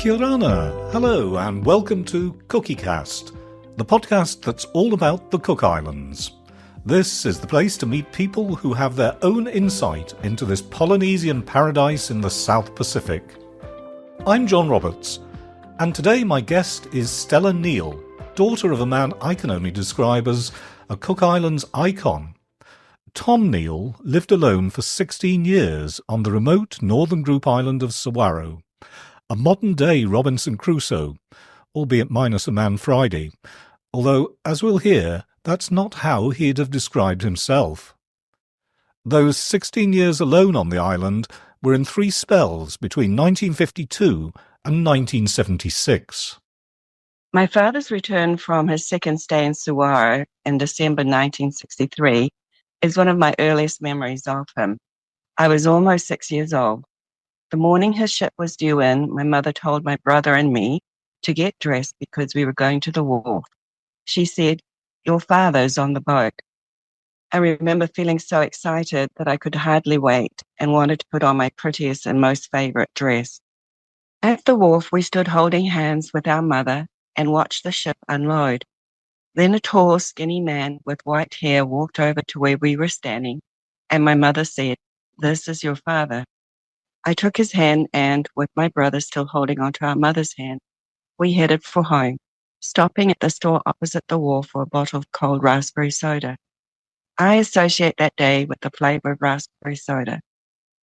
Kia ora, hello and welcome to CookieCast, the podcast that's all about the Cook Islands. This is the place to meet people who have their own insight into this Polynesian paradise in the South Pacific. I'm John Roberts, and today my guest is Stella Neale, daughter of a man I can only describe as a Cook Islands icon. Tom Neale lived alone for 16 years on the remote northern group island of Suwarrow, a modern-day Robinson Crusoe, albeit minus a Man Friday, although, as we'll hear, that's not how he'd have described himself. Those 16 years alone on the island were in three spells between 1952 and 1976. My father's return from his second stay in Suwarrow in December 1963 is one of my earliest memories of him. I was almost 6 years old. The morning his ship was due in, my mother told my brother and me to get dressed because we were going to the wharf. She said, "Your father's on the boat." I remember feeling so excited that I could hardly wait and wanted to put on my prettiest and most favorite dress. At the wharf, we stood holding hands with our mother and watched the ship unload. Then a tall, skinny man with white hair walked over to where we were standing, and my mother said, "This is your father." I took his hand and, with my brother still holding onto our mother's hand, we headed for home, stopping at the store opposite the wharf for a bottle of cold raspberry soda. I associate that day with the flavor of raspberry soda.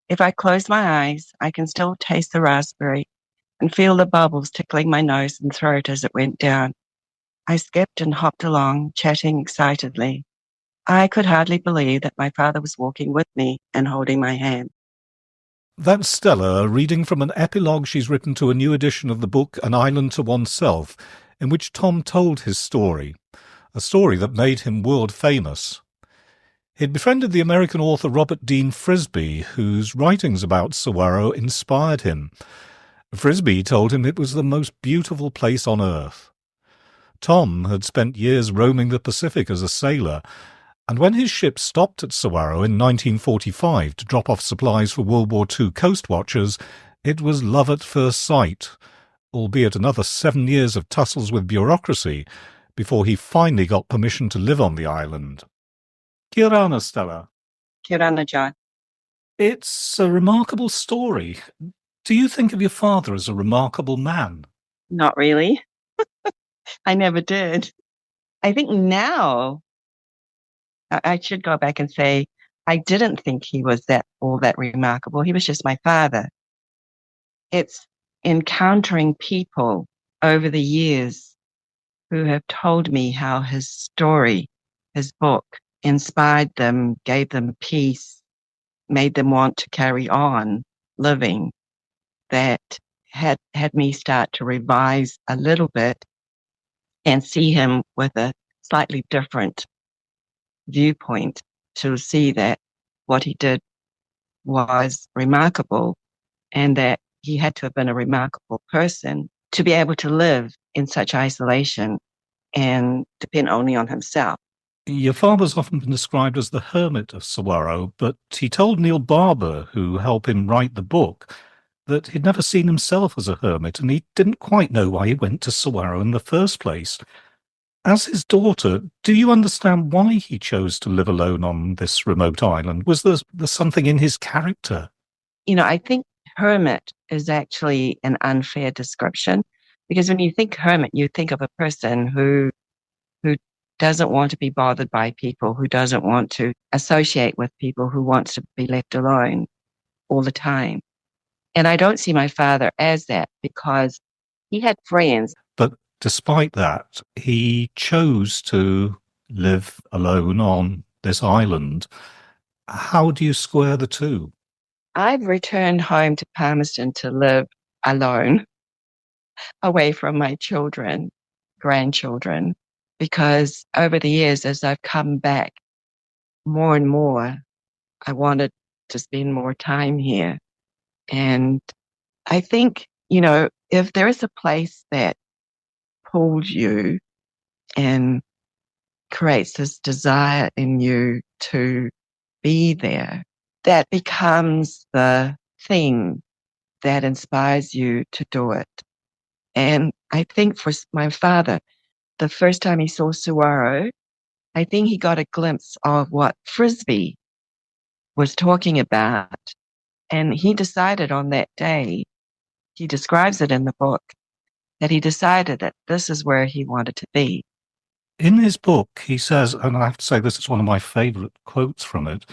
If I close my eyes, I can still taste the raspberry and feel the bubbles tickling my nose and throat as it went down. I skipped and hopped along, chatting excitedly. I could hardly believe that my father was walking with me and holding my hand. That's Stella reading from an epilogue she's written to a new edition of the book An Island to Oneself, in which Tom told his story, a story that made him world famous. He'd befriended the American author Robert Dean Frisby, whose writings about Suwarrow inspired him. Frisby told him it was the most beautiful place on earth. Tom had spent years roaming the Pacific as a sailor, and when his ship stopped at Suwarrow in 1945 to drop off supplies for World War II coast watchers, it was love at first sight, albeit another 7 years of tussles with bureaucracy before he finally got permission to live on the island. Kia ora, Stella. Kia ora, John. It's a remarkable story. Do you think of your father as a remarkable man? Not really. I never did. I think now I should go back and say I didn't think he was all that remarkable. He was just my father. It's encountering people over the years who have told me how his story, his book, inspired them, gave them peace, made them want to carry on living, that had me start to revise a little bit and see him with a slightly different viewpoint, to see that what he did was remarkable and that he had to have been a remarkable person to be able to live in such isolation and depend only on himself. Your father's often been described as the hermit of Suwarrow, but he told Neil Barber, who helped him write the book, that he'd never seen himself as a hermit and he didn't quite know why he went to Suwarrow in the first place. As his daughter, do you understand why he chose to live alone on this remote island? Was there something in his character? I think hermit is actually an unfair description, because when you think hermit, you think of a person who doesn't want to be bothered by people, who doesn't want to associate with people, who wants to be left alone all the time. And I don't see my father as that, because he had friends. But despite that, he chose to live alone on this island. How do you square the two? I've returned home to Palmerston to live alone, away from my children, grandchildren, because over the years, as I've come back more and more, I wanted to spend more time here. And I think, if there is a place that pulled you and creates this desire in you to be there. That becomes the thing that inspires you to do it. And I think for my father, the first time he saw Suwarrow, I think he got a glimpse of what Frisbee was talking about. And he decided on that day, he describes it in the book, that he decided that this is where he wanted to be. In his book, he says, and I have to say this is one of my favourite quotes from it,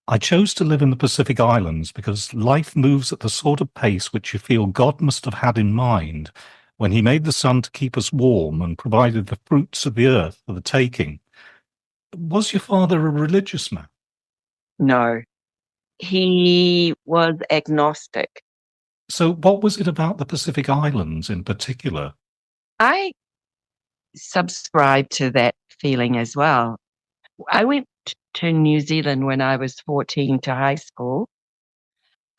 I chose to live in the Pacific Islands because life moves at the sort of pace which you feel God must have had in mind when he made the sun to keep us warm and provided the fruits of the earth for the taking. Was your father a religious man? No, he was agnostic. So what was it about the Pacific Islands in particular? I subscribe to that feeling as well. I went to New Zealand when I was 14 to high school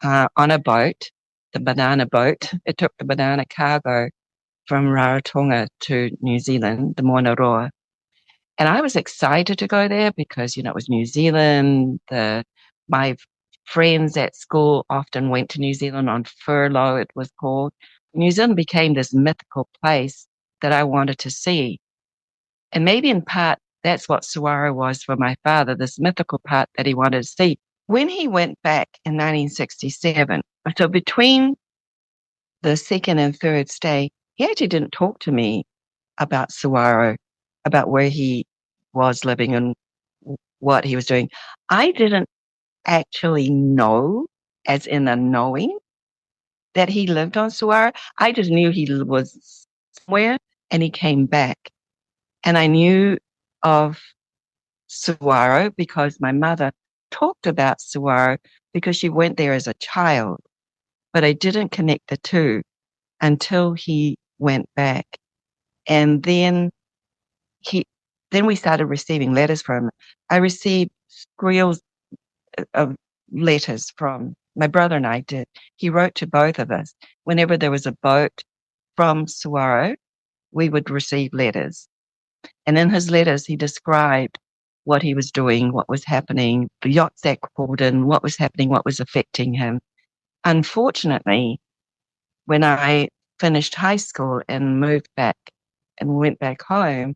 on a boat, the banana boat. It took the banana cargo from Rarotonga to New Zealand, the Moana. And I was excited to go there because, it was New Zealand. My friends at school often went to New Zealand on furlough, it was called. New Zealand became this mythical place that I wanted to see. And maybe in part, that's what Suwarrow was for my father, this mythical part that he wanted to see. When he went back in 1967, so between the second and third stay, he actually didn't talk to me about Suwarrow, about where he was living and what he was doing. I didn't actually know, as in a knowing, that he lived on Suwarrow. I just knew he was somewhere and he came back. And I knew of Suwarrow because my mother talked about Suwarrow because she went there as a child. But I didn't connect the two until he went back. And then we started receiving letters from him. I received screels of letters from my brother and I did. He wrote to both of us. Whenever there was a boat from Suwarrow, we would receive letters. And in his letters, he described what he was doing, what was happening, the yachts that called in, what was happening, what was affecting him. Unfortunately, when I finished high school and moved back and went back home,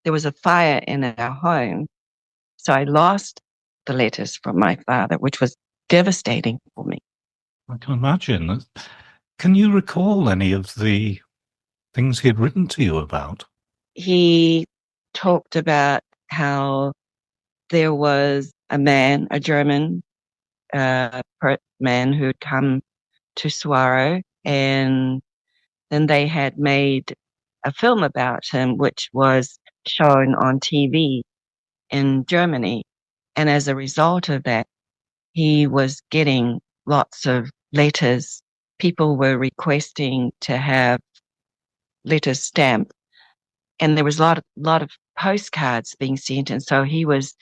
there was a fire in our home. So I lost the letters from my father, which was devastating for me. I can imagine. Can you recall any of the things he had written to you about? He talked about how there was a German man who'd come to Suwarrow, and then they had made a film about him, which was shown on TV in Germany. And as a result of that, he was getting lots of letters. People were requesting to have letters stamped, and there was a lot of postcards being sent. And so he was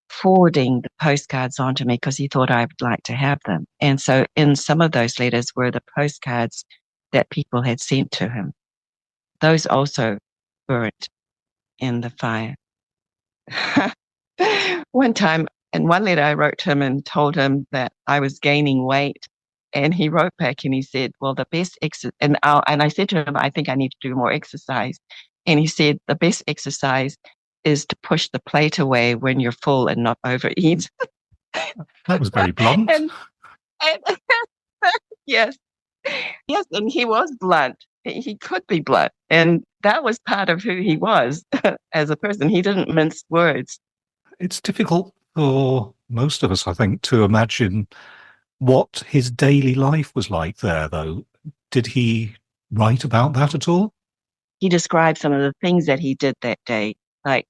forwarding the postcards on to me because he thought I would like to have them. And so in some of those letters were the postcards that people had sent to him. Those also burnt in the fire. One time, in one letter, I wrote to him and told him that I was gaining weight. And he wrote back and he said, well, the best and I said to him, I think I need to do more exercise. And he said, the best exercise is to push the plate away when you're full and not overeat. That was very blunt. and yes, yes, and he was blunt. He could be blunt, and that was part of who he was as a person. He didn't mince words. It's difficult for most of us, I think, to imagine what his daily life was like there, though. Did he write about that at all? He described some of the things that he did that day, like,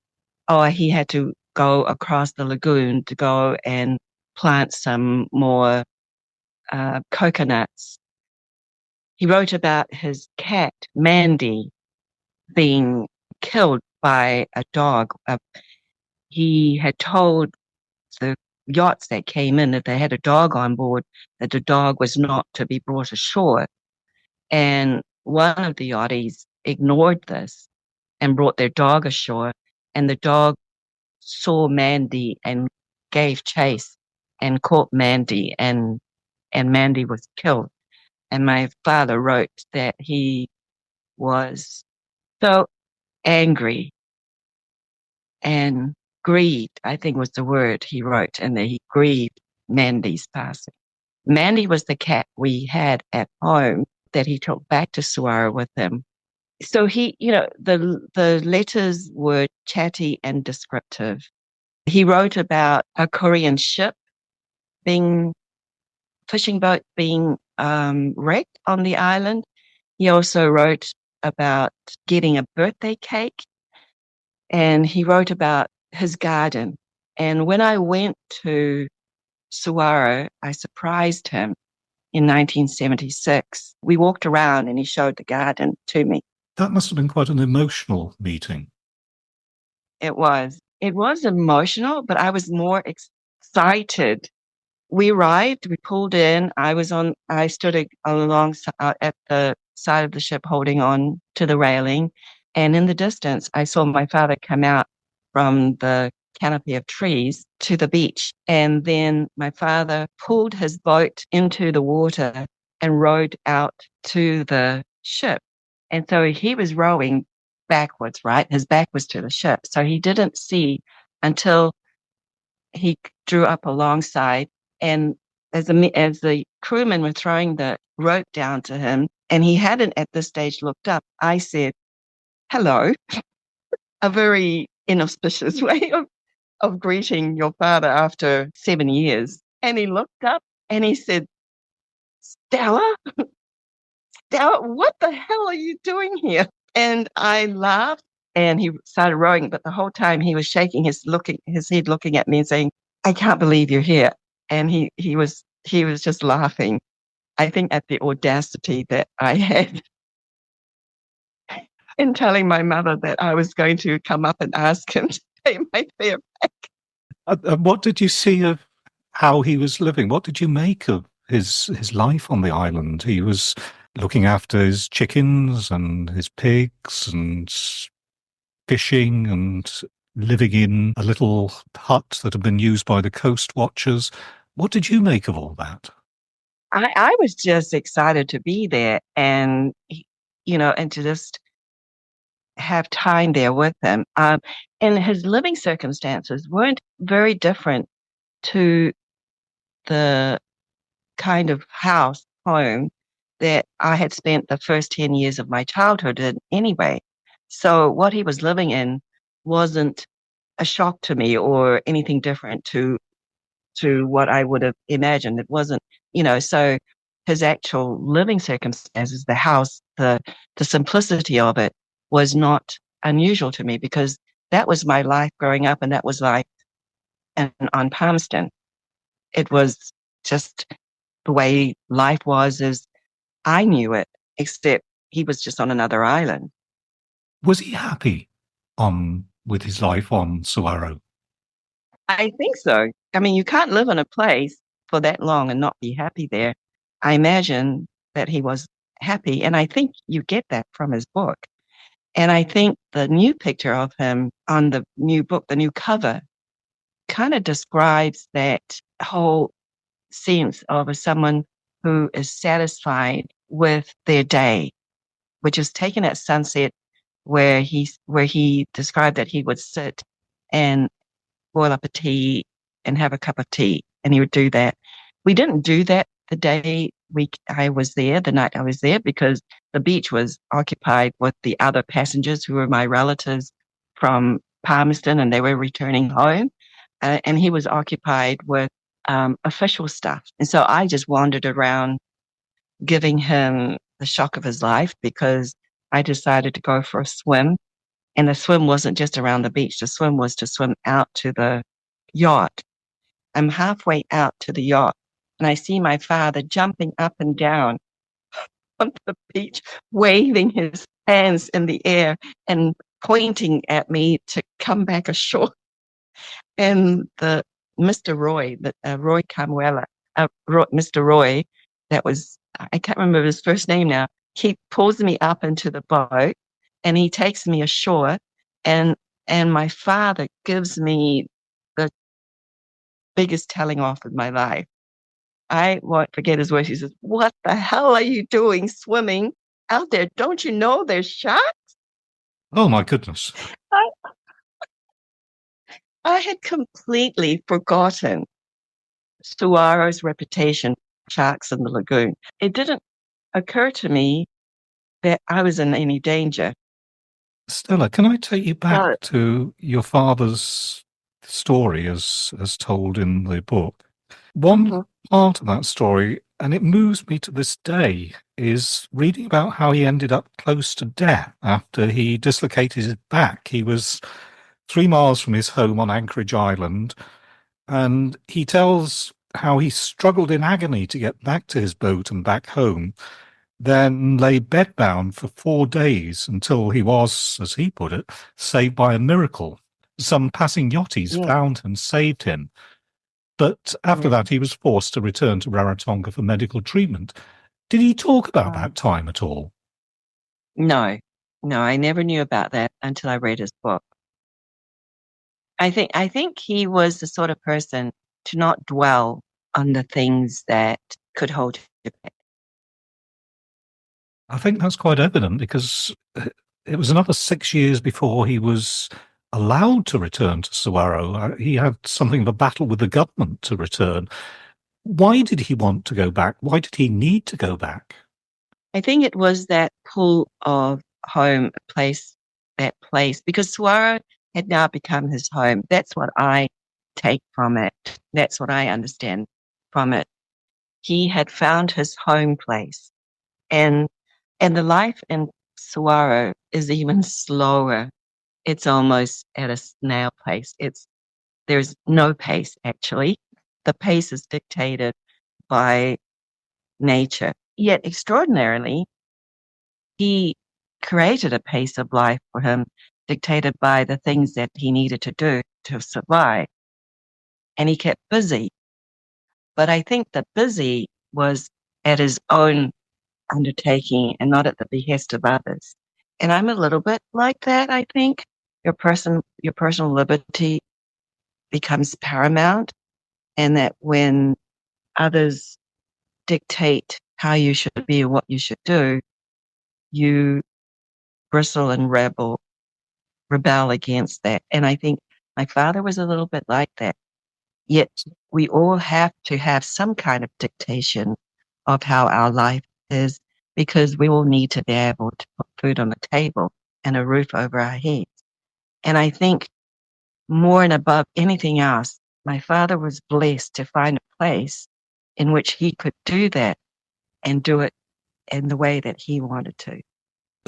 he had to go across the lagoon to go and plant some more coconuts. He wrote about his cat, Mandy, being killed by a dog. He had told the yachts that came in that they had a dog on board, that the dog was not to be brought ashore. And one of the yachties ignored this. and brought their dog ashore, and the dog saw Mandy and gave chase and caught Mandy, and Mandy was killed. And my father wrote that he was so angry and grieved, I think was the word he wrote, and that he grieved Mandy's passing. Mandy was the cat we had at home that he took back to Suwarrow with him. So he, the letters were chatty and descriptive. He wrote about a Korean ship fishing boat being wrecked on the island. He also wrote about getting a birthday cake, and he wrote about his garden. And when I went to Suwarrow, I surprised him in 1976. We walked around and he showed the garden to me. That must have been quite an emotional meeting. It was. It was emotional, but I was more excited. We arrived, we pulled in. I stood along at the side of the ship holding on to the railing. And in the distance, I saw my father come out from the canopy of trees to the beach. And then my father pulled his boat into the water and rowed out to the ship. And so he was rowing backwards, right? His back was to the ship. So he didn't see until he drew up alongside. And as the crewmen were throwing the rope down to him, and he hadn't at this stage looked up, I said, "Hello," a very inauspicious way of greeting your father after 7 years. And he looked up and he said, "Stella, Stella, what the hell are you doing here?" And I laughed, and he started rowing, but the whole time he was shaking his head looking at me and saying, "I can't believe you're here." And he was just laughing, I think, at the audacity that I had in telling my mother that I was going to come up and ask him to pay my fare back. And what did you see of how he was living? What did you make of his life on the island? He was looking after his chickens and his pigs and fishing and living in a little hut that had been used by the coast watchers. What did you make of all that? I was just excited to be there and, and to just have time there with him. And his living circumstances weren't very different to the kind of home that I had spent the first 10 years of my childhood in anyway. So what he was living in wasn't a shock to me or anything different to what I would have imagined. It wasn't, so his actual living circumstances, the house, the simplicity of it was not unusual to me because that was my life growing up, and that was life on Palmerston. It was just the way life was as I knew it, except he was just on another island. Was he happy with his life on Suwarrow? I think so. I mean, you can't live in a place for that long and not be happy there. I imagine that he was happy, and I think you get that from his book. And I think the new picture of him on the new book, the new cover, kind of describes that whole sense of someone who is satisfied with their day, which is taken at sunset, where he described that he would sit and boil up a tea and have a cup of tea, and he would do that. We didn't do that the night I was there, because the beach was occupied with the other passengers who were my relatives from Palmerston, and they were returning home. And he was occupied with official stuff. And so I just wandered around giving him the shock of his life, because I decided to go for a swim. And the swim wasn't just around the beach. The swim was to swim out to the yacht. I'm halfway out to the yacht, and I see my father jumping up and down on the beach, waving his hands in the air and pointing at me to come back ashore. And the Mr. Roy, Roy Camuela, Mr. Roy, I can't remember his first name now, he pulls me up into the boat, and he takes me ashore, and my father gives me the biggest telling off of my life. I won't forget his words. He says, "What the hell are you doing swimming out there? Don't you know there's sharks?" Oh, my goodness. I, I had completely forgotten Suwarrow's reputation, sharks in the lagoon. It didn't occur to me that I was in any danger. Stella, can I take you back So, to your father's story as told in the book? One mhm, part of that story, and it moves me to this day, is reading about how he ended up close to death after he dislocated his back. He was 3 miles from his home on Anchorage Island, and he tells how he struggled in agony to get back to his boat and back home, then lay bedbound for 4 days until he was, as he put it, saved by a miracle. Some passing yachties yeah, found and saved him. But after yeah. that, he was forced to return to Rarotonga for medical treatment. Did he talk about Um, that time at all? no, no, I never knew about that until I read his book. I think he was the sort of person to not dwell on the things that could hold you back. I think that's quite evident because it was another 6 years before he was allowed to return to Suwarrow. He had something of a battle with the government to return. Why did he want to go back? Why did he need to go back? I think it was that pull of home, that place, because Suwarrow had now become his home. That's what I take from it. That's what I understand from it. He had found his home place, and the life in Suwarrow is even slower. It's almost at a snail pace. There's no pace actually. The pace is dictated by nature. Yet extraordinarily, he created a pace of life for him dictated by the things that he needed to do to survive. And he kept busy. But I think the busy was at his own undertaking and not at the behest of others. And I'm a little bit like that, I think. Your personal liberty becomes paramount, and that when others dictate how you should be or what you should do, you bristle and rebel against that. And I think my father was a little bit like that. Yet we all have to have some kind of dictation of how our life is, because we all need to be able to put food on the table and a roof over our heads. And I think more and above anything else, my father was blessed to find a place in which he could do that and do it in the way that he wanted to.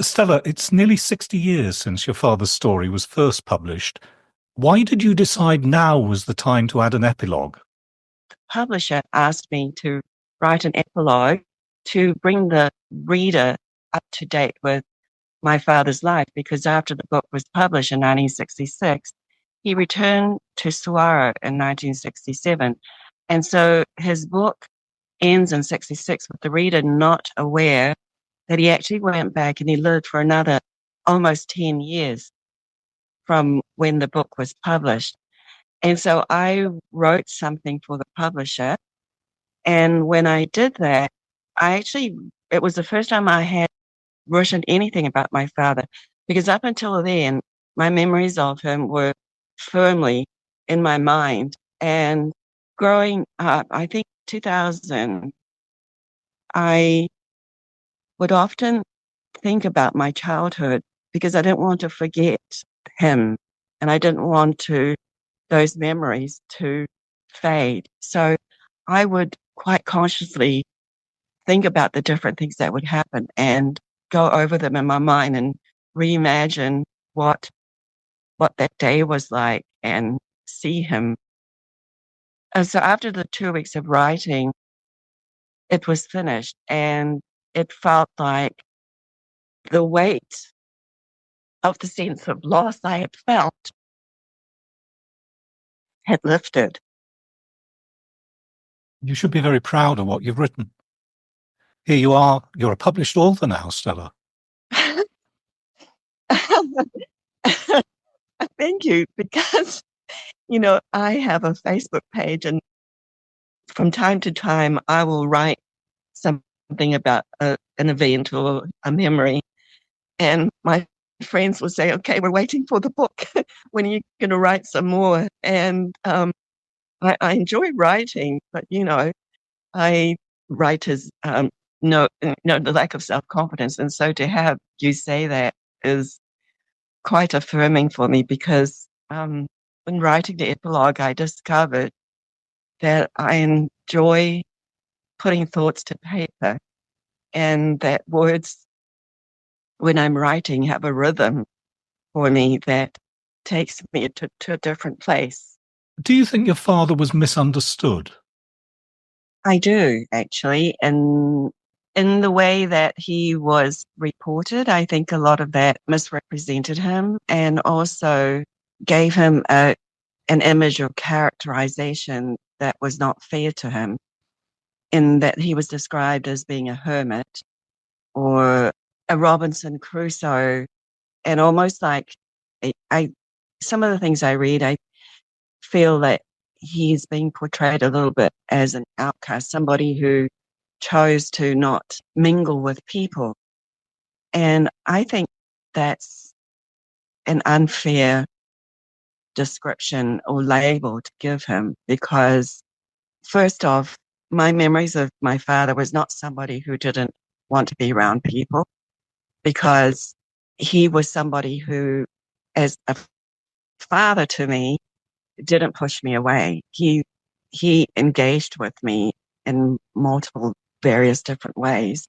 Stella, it's nearly 60 years since your father's story was first published. Why did you decide now was the time to add an epilogue? Publisher asked me to write an epilogue to bring the reader up to date with my father's life, because after the book was published in 1966, he returned to Suwarrow in 1967. And so his book ends in 66 with the reader not aware that he actually went back and he lived for another almost 10 years from when the book was published. And so I wrote something for the publisher. And when I did that, it was the first time I had written anything about my father, because up until then, my memories of him were firmly in my mind. And growing up, I think 2000, I would often think about my childhood because I didn't want to forget him and I didn't want those memories to fade. So I would quite consciously think about the different things that would happen and go over them in my mind and reimagine what that day was like and see him. And so after the 2 weeks of writing, it was finished, and it felt like the weight of the sense of loss I had felt had lifted. You should be very proud of what you've written. Here you are, you're a published author now, Stella. Thank you, because, I have a Facebook page, and from time to time, I will write something about an event or a memory, and my friends will say, "Okay, we're waiting for the book. When are you going to write some more?" And I enjoy writing, but I write as the lack of self confidence, and so to have you say that is quite affirming for me, because when writing the epilogue, I discovered that I enjoy putting thoughts to paper, and that words, when I'm writing, have a rhythm for me that takes me to a different place. Do you think your father was misunderstood? I do, actually. And in the way that he was reported, I think a lot of that misrepresented him, and also gave him an image or characterization that was not fair to him, in that he was described as being a hermit or a Robinson Crusoe, and almost like some of the things I read, I feel that he's being portrayed a little bit as an outcast, somebody who chose to not mingle with people. And I think that's an unfair description or label to give him, because first off, my memories of my father was not somebody who didn't want to be around people, because he was somebody who, as a father to me, didn't push me away. He engaged with me in multiple, various different ways.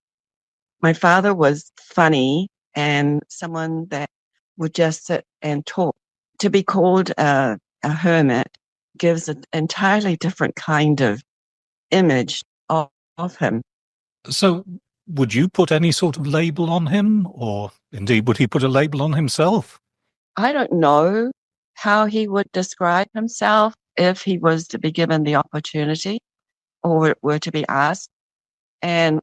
My father was funny and someone that would just sit and talk. To be called a hermit gives an entirely different kind of image of him. So, would you put any sort of label on him, or indeed would he put a label on himself? I don't know how he would describe himself if he was to be given the opportunity or were to be asked. And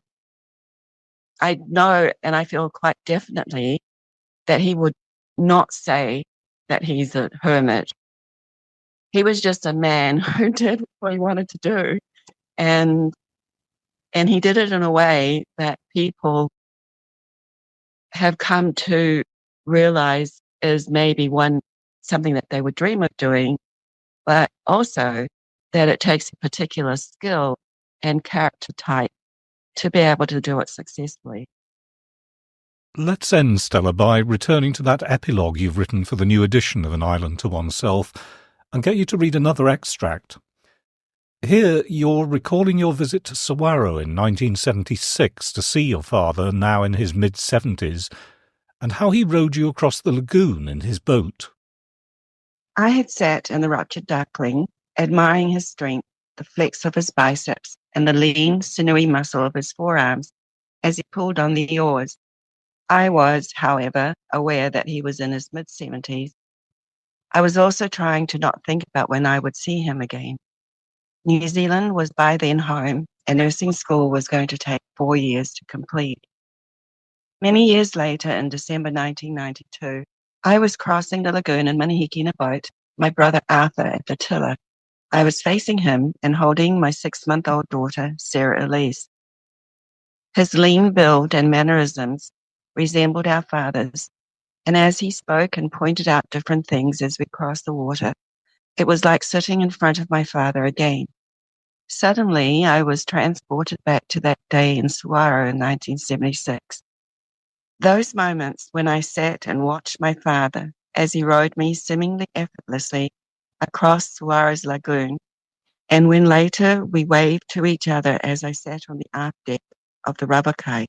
I know, and I feel quite definitely, that he would not say that he's a hermit. He was just a man who did what he wanted to do. And he did it in a way that people have come to realize is maybe something that they would dream of doing, but also that it takes a particular skill and character type to be able to do it successfully. Let's end, Stella, by returning to that epilogue you've written for the new edition of An Island to Oneself, and get you to read another extract. Here, you're recalling your visit to Suwarrow in 1976 to see your father, now in his mid-70s, and how he rowed you across the lagoon in his boat. I had sat in the ruptured duckling, admiring his strength, the flex of his biceps, and the lean, sinewy muscle of his forearms as he pulled on the oars. I was, however, aware that he was in his mid-70s. I was also trying to not think about when I would see him again. New Zealand was by then home, and nursing school was going to take 4 years to complete. Many years later, in December 1992, I was crossing the lagoon in Manihiki in a boat, my brother Arthur at the tiller. I was facing him and holding my 6-month-old daughter, Sarah Elise. His lean build and mannerisms resembled our father's, and as he spoke and pointed out different things as we crossed the water, it was like sitting in front of my father again. Suddenly, I was transported back to that day in Suwarrow in 1976. Those moments when I sat and watched my father as he rowed me seemingly effortlessly across Suwarrow's lagoon, and when later we waved to each other as I sat on the aft deck of the rubber kite,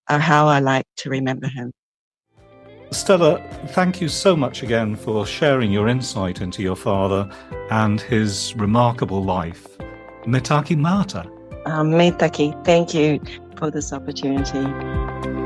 are how I like to remember him. Stella, thank you so much again for sharing your insight into your father and his remarkable life. Me taki mata. Me taki, thank you for this opportunity.